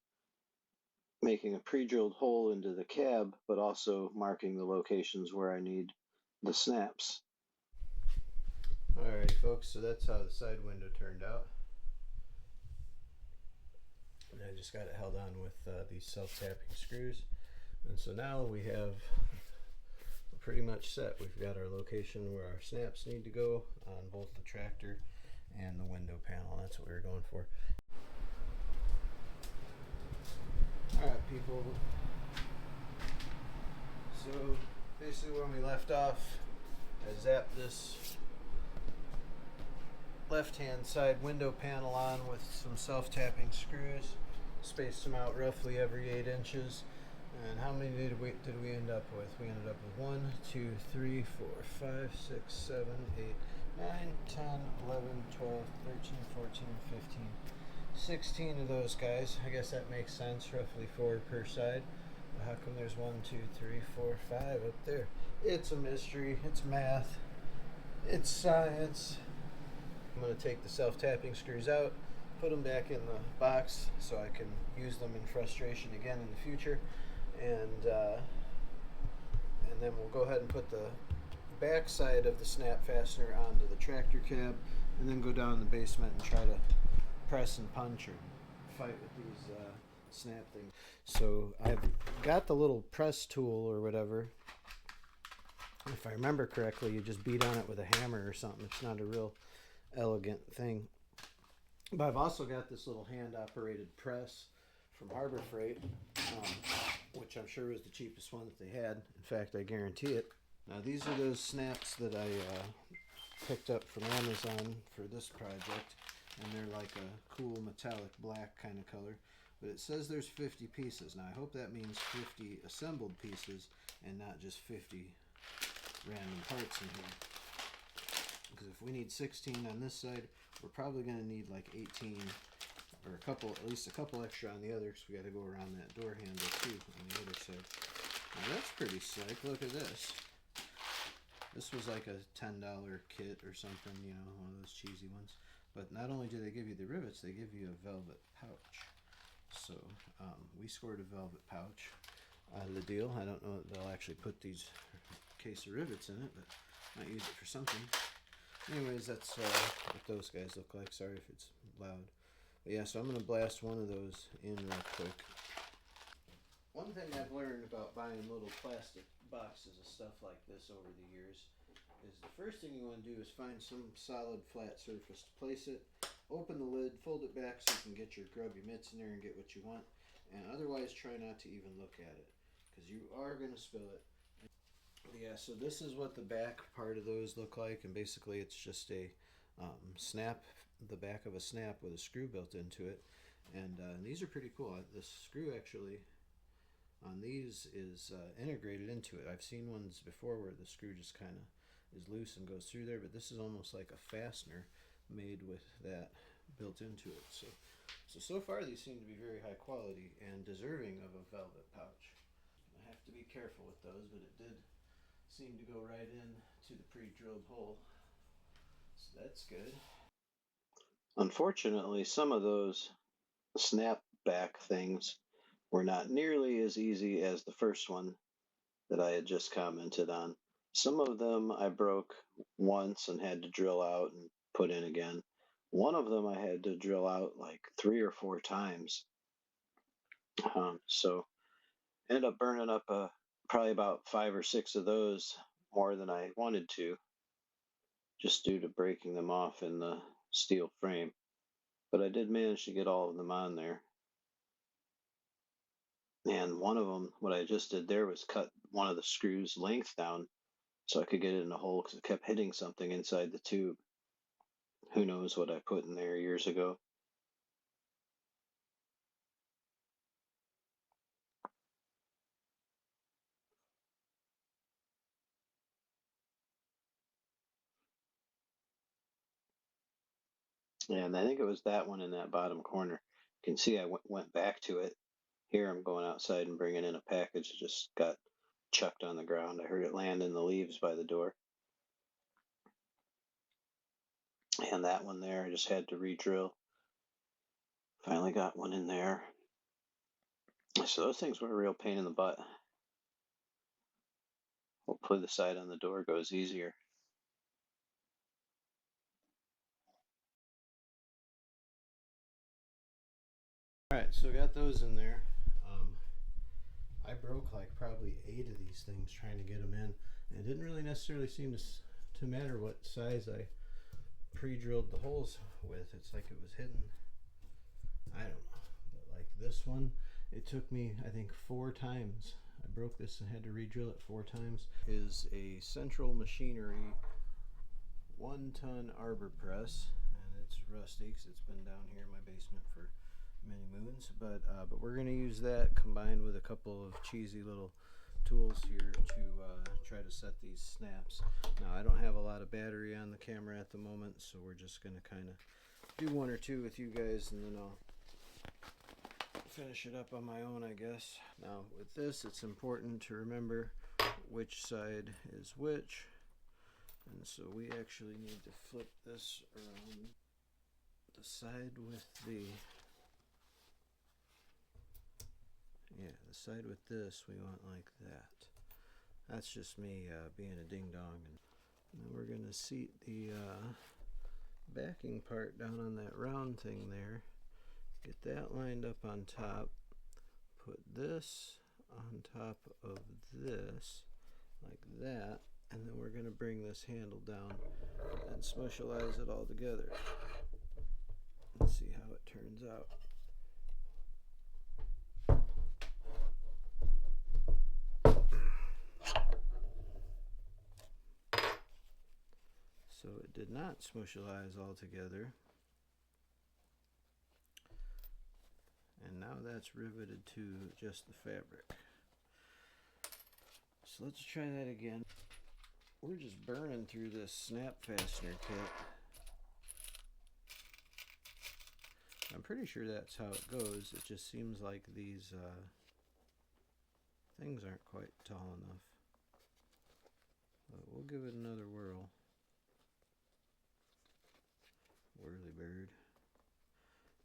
making a pre-drilled hole into the cab, but also marking the locations where I need the snaps. Alright folks, so that's how the side window turned out. And I just got it held on with these self-tapping screws. And so now we have pretty much set. We've got our location where our snaps need to go on both the tractor and the window panel. That's what we were going for. Alright people, so basically when we left off, I zapped this left hand side window panel on with some self-tapping screws, spaced them out roughly every 8 inches. And how many did we end up with? We ended up with 1, 2, 3, 4, 5, 6, 7, 8, 9, 10, 11, 12, 13, 14, 15, 16 of those guys. I guess that makes sense, roughly 4 per side. But how come there's 1, 2, 3, 4, 5 up there? It's a mystery. It's math. It's science. I'm going to take the self-tapping screws out, put them back in the box so I can use them in frustration again in the future. And then we'll go ahead and put the back side of the snap fastener onto the tractor cab, and then go down in the basement and try to press and punch or fight with these snap things. So I've got the little press tool or whatever. If I remember correctly, you just beat on it with a hammer or something. It's not a real elegant thing. But I've also got this little hand-operated press from Harbor Freight, which I'm sure was the cheapest one that they had. In fact, I guarantee it. Now these are those snaps that I picked up from Amazon for this project, and they're like a cool metallic black kind of color. But it says there's 50 pieces. Now I hope that means 50 assembled pieces and not just 50 random parts in here. Because if we need 16 on this side, we're probably going to need like 18 or at least a couple extra on the other, because we got to go around that door handle too on the other side. Now that's pretty slick. Look at this. This was like a $10 kit or something, you know, one of those cheesy ones. But not only do they give you the rivets, they give you a velvet pouch. So we scored a velvet pouch out of the deal. I don't know if they'll actually put these case of rivets in it, but might use it for something. Anyways, that's what those guys look like. Sorry if it's loud. But yeah, so I'm going to blast one of those in real quick. One thing I've learned about buying little plastic boxes of stuff like this over the years is the first thing you want to do is find some solid flat surface to place it, open the lid, fold it back so you can get your grubby mitts in there and get what you want, and otherwise try not to even look at it, because you are going to spill it. Yeah, so this is what the back part of those look like, and basically it's just a snap, the back of a snap with a screw built into it, and these are pretty cool. The screw actually on these is integrated into it. I've seen ones before where the screw just kind of is loose and goes through there, but this is almost like a fastener made with that built into it. So far these seem to be very high quality and deserving of a velvet pouch. I have to be careful with those, but it did seemed to go right in to the pre-drilled hole, so that's good. Unfortunately, some of those snapback things were not nearly as easy as the first one that I had just commented on. Some of them I broke once and had to drill out and put in again. One of them I had to drill out like 3 or 4 times. So ended up burning up probably about 5 or 6 of those more than I wanted to, just due to breaking them off in the steel frame. But I did manage to get all of them on there. And one of them, what I just did there was cut one of the screws length down so I could get it in a hole because it kept hitting something inside the tube. Who knows what I put in there years ago. And I think it was that one in that bottom corner. You can see I went back to it. Here I'm going outside and bringing in a package that just got chucked on the ground. I heard it land in the leaves by the door. And that one there, I just had to re-drill. Finally got one in there. So those things were a real pain in the butt. Hopefully the side on the door goes easier. Alright, so got those in there. I broke like probably 8 of these things trying to get them in. And it didn't really necessarily seem to matter what size I pre-drilled the holes with. It's like it was hidden. I don't know. But like this one, it took me I think 4 times. I broke this and had to re-drill it 4 times. Is a Central Machinery 1-ton arbor press, and it's rusty because it's been down here in my basement for many moons. But we're gonna use that combined with a couple of cheesy little tools here to try to set these snaps. Now I don't have a lot of battery on the camera at the moment, so we're just gonna kind of do 1 or 2 with you guys, and then I'll finish it up on my own, I guess. Now with this, it's important to remember which side is which, and so we actually need to flip this around. The side with the side with this we want like that. That's just me being a ding dong. And then we're gonna seat the backing part down on that round thing there. Get that lined up on top. Put this on top of this like that, and then we're gonna bring this handle down and smushalize it all together. Let's see how it turns out. So it did not smushalize all together. And now that's riveted to just the fabric. So let's try that again. We're just burning through this snap fastener kit. I'm pretty sure that's how it goes. It just seems like these things aren't quite tall enough. But we'll give it another whirl. Whirly bird.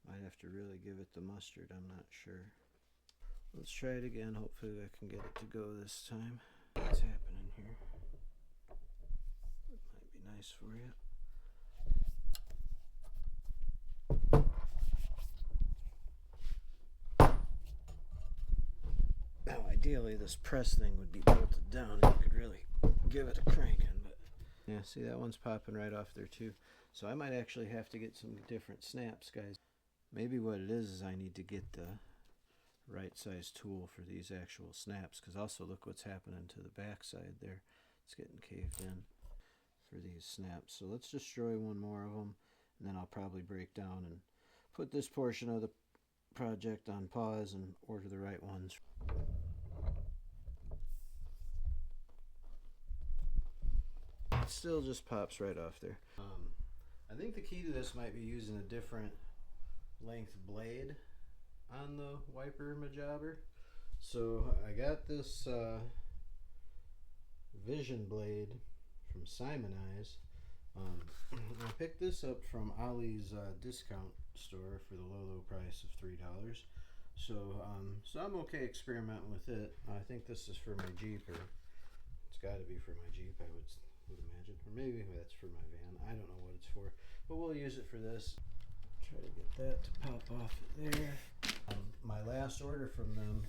Might have to really give it the mustard, I'm not sure. Let's try it again. Hopefully I can get it to go this time. What's happening here? It might be nice for you. Now ideally this press thing would be bolted down and you could really give it a cranking, but yeah, see that one's popping right off there too. So I might actually have to get some different snaps, guys. Maybe what it is I need to get the right size tool for these actual snaps, because also look what's happening to the back side there. It's getting caved in for these snaps. So let's destroy one more of them, and then I'll probably break down and put this portion of the project on pause and order the right ones. It still just pops right off there. I think the key to this might be using a different length blade on the wiper majobber. So I got this Vision Blade from Simonize. I picked this up from Ollie's discount store for the low price of $3. So I'm okay experimenting with it. I think this is for my Jeep, or it's got to be for my Jeep, I would imagine, or maybe that's for my van. I don't know what it's for, but we'll use it for this. Try to get that to pop off there. My last order from them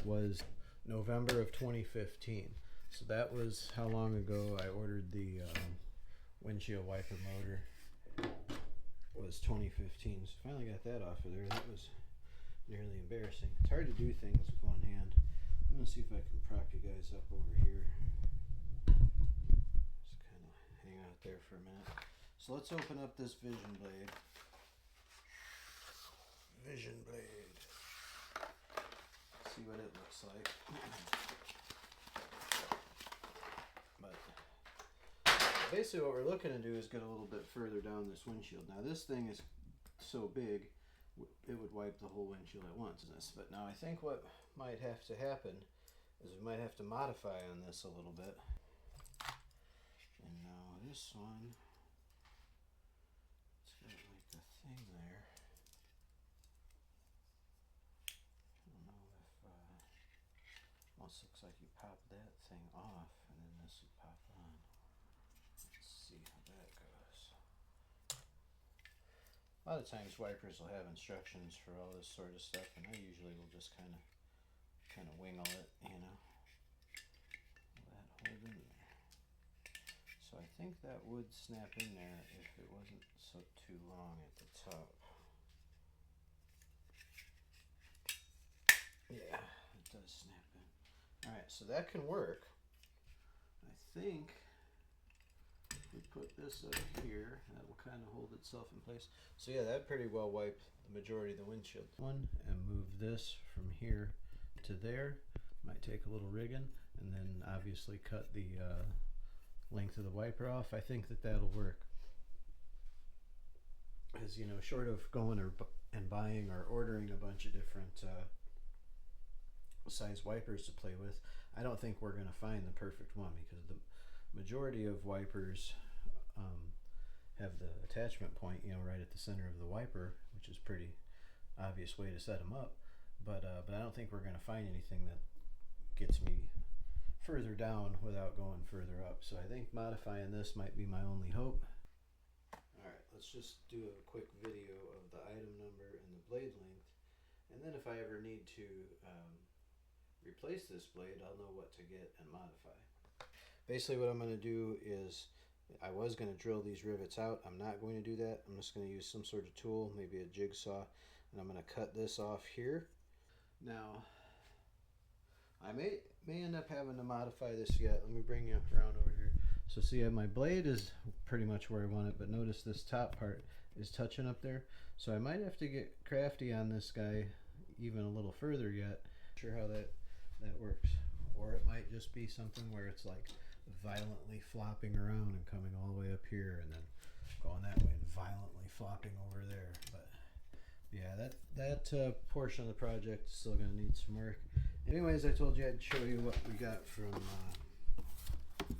was November of 2015. So that was how long ago I ordered the windshield wiper motor. Was 2015. So finally got that off of there. That was nearly embarrassing. It's hard to do things with one hand. I'm gonna see if I can prop you guys up over here. Just kind of hang out there for a minute. So let's open up this Vision Blade. Vision Blade. See what it looks like. But basically what we're looking to do is get a little bit further down this windshield. Now this thing is so big, it would wipe the whole windshield at once. But now I think what might have to happen is we might have to modify on this a little bit. And now this one, it's got like a thing there. I don't know if, almost looks like you pop that thing off and then this would pop on. Let's see how that goes. A lot of times wipers will have instructions for all this sort of stuff, and I usually will just kind of wingle it, you know. That hold in there. So I think that would snap in there if it wasn't so too long at the top. Yeah, it does snap in. Alright, so that can work. I think we put this up here, and that will kind of hold itself in place. So yeah, that pretty well wiped the majority of the windshield. One, and move this from here to there. Might take a little rigging, and then obviously cut the length of the wiper off. I think that that'll work. As you know, short of going and buying or ordering a bunch of different size wipers to play with, I don't think we're going to find the perfect one, because the majority of wipers have the attachment point, you know, right at the center of the wiper, which is pretty obvious way to set them up. But I don't think we're going to find anything that gets me further down without going further up. So I think modifying this might be my only hope. Alright, let's just do a quick video of the item number and the blade length, and then if I ever need to replace this blade, I'll know what to get and modify. Basically what I'm going to do is, I was going to drill these rivets out. I'm not going to do that. I'm just going to use some sort of tool, maybe a jigsaw, and I'm going to cut this off here. Now, I may end up having to modify this yet. Let me bring you around over here. So see, my blade is pretty much where I want it, but notice this top part is touching up there. So I might have to get crafty on this guy even a little further yet. Not sure how that works. Or it might just be something where it's like violently flopping around and coming all the way up here and then going that way and violently flopping over there. But yeah, that portion of the project is still going to need some work. Anyways, I told you I'd show you what we got from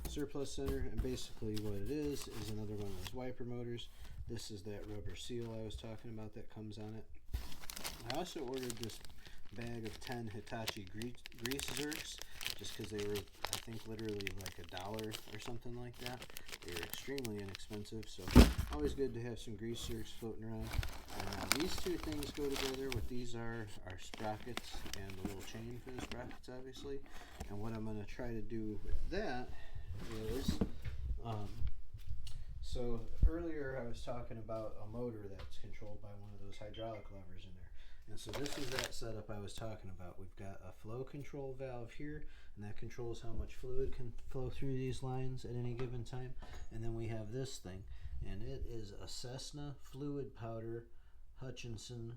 Surplus Center, and basically what it is another one of those wiper motors. This is that rubber seal I was talking about that comes on it. I also ordered this bag of 10 Hitachi grease zerks, just because they were, I think, literally like $1 or something like that. They were extremely inexpensive, so always good to have some grease zerks floating around. And these two things go together. What these are sprockets and a little chain for the sprockets, obviously. And what I'm going to try to do with that is, so earlier I was talking about a motor that's controlled by one of those hydraulic levers in there. And so this is that setup I was talking about. We've got a flow control valve here, and that controls how much fluid can flow through these lines at any given time. And then we have this thing, and it is a Cessna Fluid Powder, Hutchinson,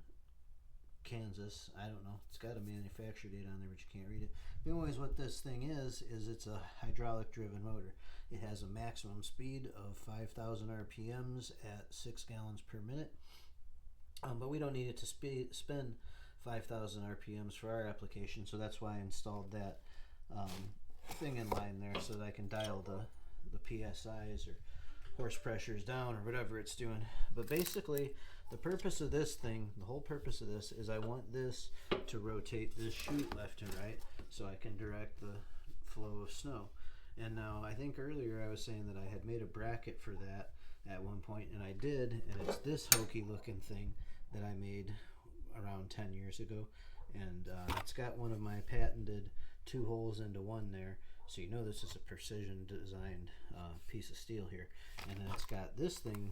Kansas. I don't know. It's got a manufacture date on there, but you can't read it. But anyways, what this thing is it's a hydraulic driven motor. It has a maximum speed of 5,000 RPMs at 6 gallons per minute. But we don't need it to spin 5,000 RPMs for our application, so that's why I installed that thing in line there so that I can dial the PSIs or horse pressures down or whatever it's doing. But basically, the purpose of this thing, the whole purpose of this is I want this to rotate this chute left and right so I can direct the flow of snow. And now I think earlier I was saying that I had made a bracket for that at one point, and I did, and it's this hokey looking thing that I made around 10 years ago. And it's got one of my patented 2 holes into 1 there, so you know this is a precision designed piece of steel here. And then it's got this thing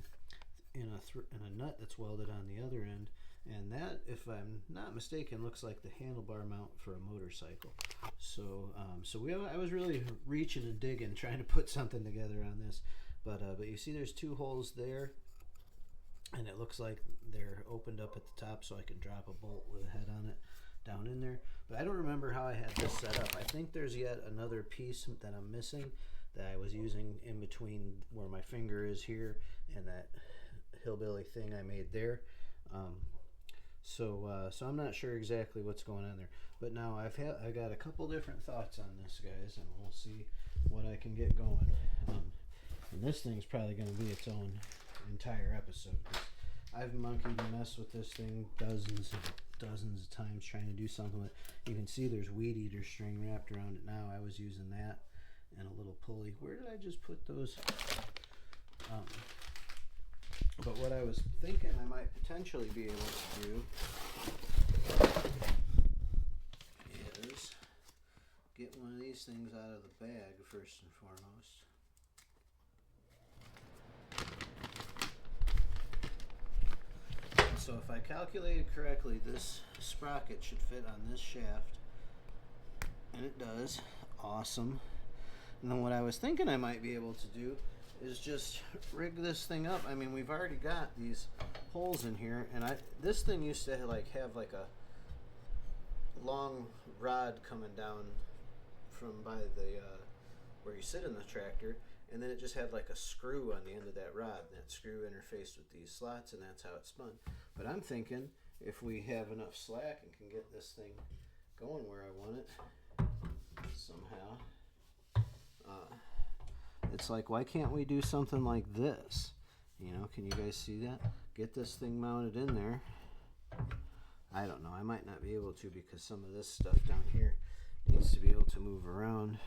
in a nut that's welded on the other end, and that, if I'm not mistaken, looks like the handlebar mount for a motorcycle. So I was really reaching and digging, trying to put something together on this, but you see there's 2 holes there, and it looks like they're opened up at the top so I can drop a bolt with a head on it down in there. But I don't remember how I had this set up. I think there's yet another piece that I'm missing that I was using in between where my finger is here and that hillbilly thing I made there. So I'm not sure exactly what's going on there. But now I got a couple different thoughts on this, guys, and we'll see what I can get going. And this thing's probably going to be its own entire episode, 'cause I've monkeyed and messed with this thing dozens of times trying to do something with it. You can see there's weed eater string wrapped around it now. I was using that and a little pulley. Where did I just put those? But what I was thinking I might potentially be able to do is get one of these things out of the bag first and foremost. So if I calculated correctly, this sprocket should fit on this shaft, and it does. Awesome. And then what I was thinking I might be able to do is just rig this thing up. I mean, we've already got these holes in here, and this thing used to have like a long rod coming down from by the where you sit in the tractor, and then it just had like a screw on the end of that rod, and that screw interfaced with these slots, and that's how it spun. But I'm thinking if we have enough slack and can get this thing going where I want it somehow, it's like, why can't we do something like this? You know, can you guys see that? Get this thing mounted in there. I don't know, I might not be able to because some of this stuff down here needs to be able to move around.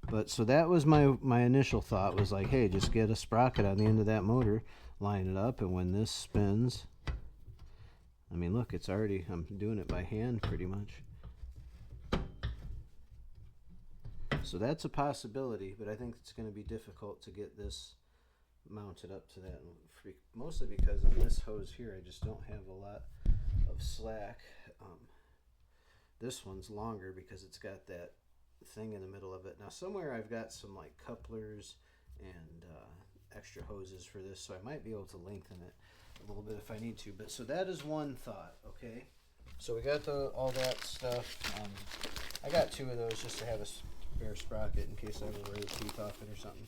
But so that was my initial thought, was like, hey, just get a sprocket on the end of that motor, line it up, and when this spins, I mean, look, it's already, I'm doing it by hand pretty much. So that's a possibility, but I think it's going to be difficult to get this mounted up to that, mostly because on this hose here I just don't have a lot of slack. This one's longer because it's got that thing in the middle of it. Now somewhere I've got some like couplers and extra hoses for this, so I might be able to lengthen it a little bit if I need to. But so that is one thought. Okay, so we got all that stuff. I got 2 of those just to have a spare sprocket in case I ever wear the teeth off it or something.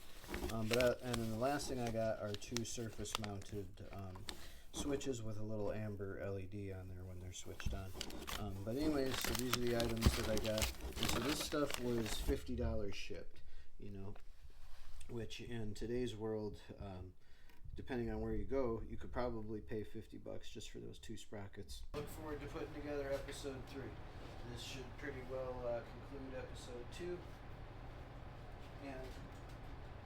And then the last thing I got are 2 surface mounted switches with a little amber LED on there when they're switched on. But anyways, so these are the items that I got. And so this stuff was $50 shipped, you know, which in today's world, depending on where you go, you could probably pay $50 just for those 2 sprockets. Look forward to putting together episode 3. This should pretty well conclude episode 2. And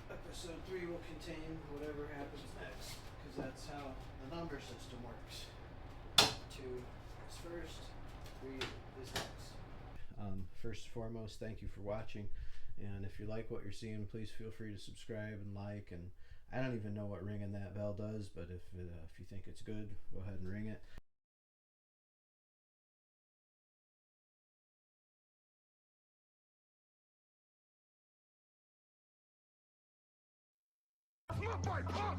episode 3 will contain whatever happens next, because that's how the number system works. 2 is first, 3 is next. First and foremost, thank you for watching, and if you like what you're seeing, please feel free to subscribe and like. And I don't even know what ringing that bell does, but if you think it's good, go ahead and ring it. Look, my pop!